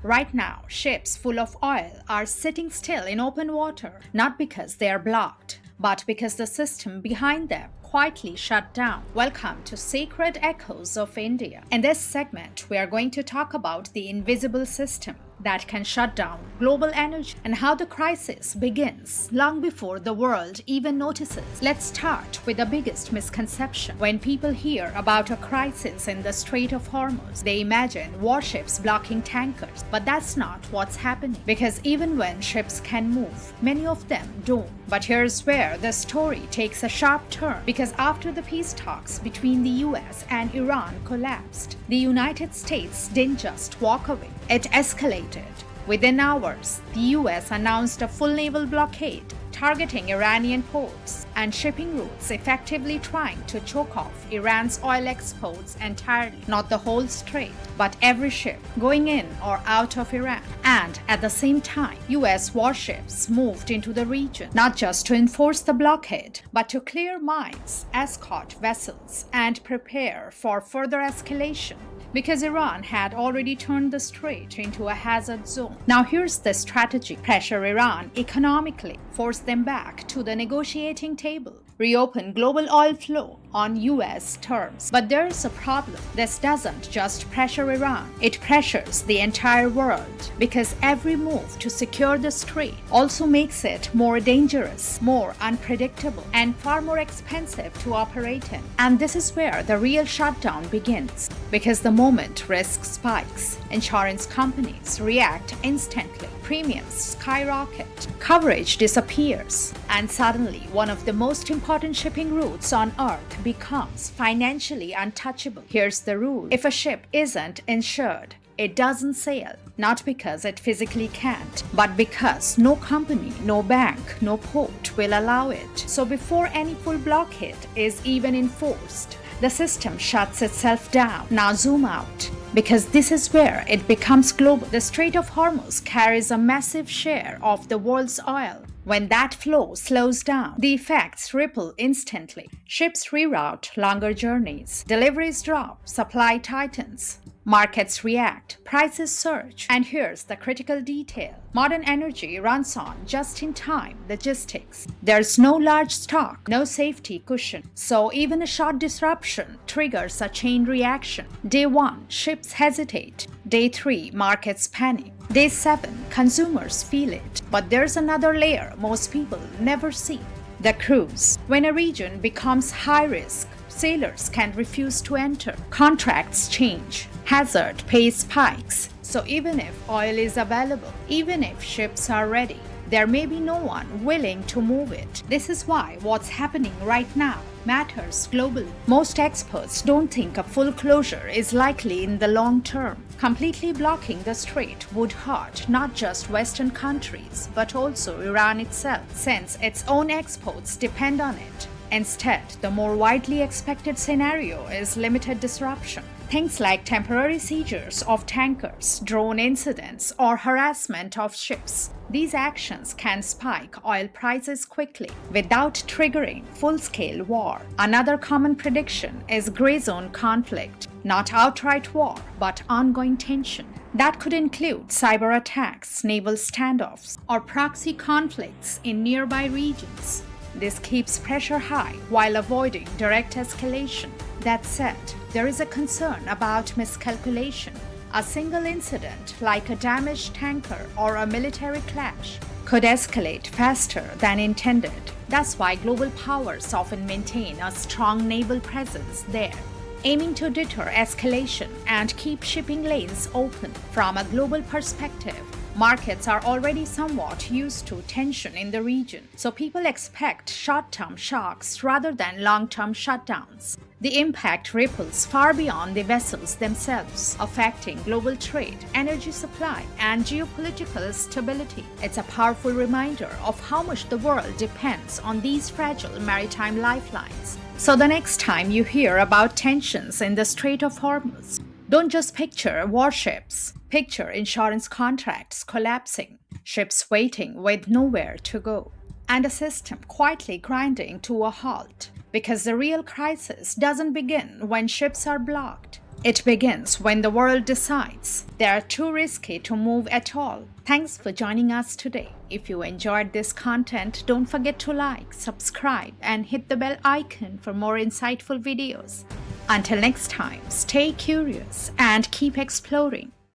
Right now, ships full of oil are sitting still in open water, not because they are blocked, but because the system behind them quietly shut down. Welcome to Sacred Echoes of India. In this segment, we are going to talk about the invisible system that can shut down global energy and how the crisis begins long before the world even notices. Let's start with the biggest misconception. When people hear about a crisis in the Strait of Hormuz, they imagine warships blocking tankers. But that's not what's happening, because even when ships can move, many of them don't. But here's where the story takes a sharp turn, because after the peace talks between the US and Iran collapsed, the United States didn't just walk away. It escalated. Within hours, the US announced a full naval blockade, targeting Iranian ports and shipping routes, effectively trying to choke off Iran's oil exports entirely. Not the whole strait, but every ship going in or out of Iran. And at the same time, US warships moved into the region, not just to enforce the blockade, but to clear mines, escort vessels, and prepare for further escalation, because Iran had already turned the strait into a hazard zone. Now here's the strategy: pressure Iran economically, force them back to the negotiating table, reopen global oil flow on US terms. But there's a problem. This doesn't just pressure Iran, it pressures the entire world, because every move to secure the strait also makes it more dangerous, more unpredictable, and far more expensive to operate in. And this is where the real shutdown begins, because the moment risk spikes, insurance companies react instantly, premiums skyrocket, coverage disappears, and suddenly one of the most important shipping routes on Earth becomes financially untouchable. Here's the rule: if a ship isn't insured, it doesn't sail, not because it physically can't, but because no company, no bank, no port will allow it. So before any full blockade is even enforced, the system shuts itself down. Now zoom out, because this is where it becomes global. The Strait of Hormuz carries a massive share of the world's oil. When that flow slows down, the effects ripple instantly. Ships reroute longer journeys, deliveries drop, supply tightens, markets react, prices surge. And here's the critical detail: modern energy runs on just-in-time logistics. There's no large stock, no safety cushion. So even a short disruption triggers a chain reaction. Day 1, ships hesitate. Day 3, markets panic. Day 7, consumers feel it. But there's another layer most people never see: the crews. When a region becomes high risk, sailors can refuse to enter. Contracts change. Hazard pay spikes. So even if oil is available, even if ships are ready, there may be no one willing to move it. This is why what's happening right now matters globally. Most experts don't think a full closure is likely in the long term. Completely blocking the strait would hurt not just Western countries, but also Iran itself, since its own exports depend on it. Instead, the more widely expected scenario is limited disruption. Things like temporary seizures of tankers, drone incidents, or harassment of ships. These actions can spike oil prices quickly without triggering full-scale war. Another common prediction is gray zone conflict, not outright war, but ongoing tension. That could include cyber attacks, naval standoffs, or proxy conflicts in nearby regions. This keeps pressure high while avoiding direct escalation. That said, there is a concern about miscalculation. A single incident, like a damaged tanker or a military clash, could escalate faster than intended. That's why global powers often maintain a strong naval presence there, aiming to deter escalation and keep shipping lanes open. From a global perspective, markets are already somewhat used to tension in the region, so people expect short-term shocks rather than long-term shutdowns. The impact ripples far beyond the vessels themselves, affecting global trade, energy supply, and geopolitical stability. It's a powerful reminder of how much the world depends on these fragile maritime lifelines. So the next time you hear about tensions in the Strait of Hormuz, don't just picture warships. Picture insurance contracts collapsing, ships waiting with nowhere to go, and a system quietly grinding to a halt. Because the real crisis doesn't begin when ships are blocked. It begins when the world decides they are too risky to move at all. Thanks for joining us today. If you enjoyed this content, don't forget to like, subscribe, and hit the bell icon for more insightful videos. Until next time, stay curious and keep exploring.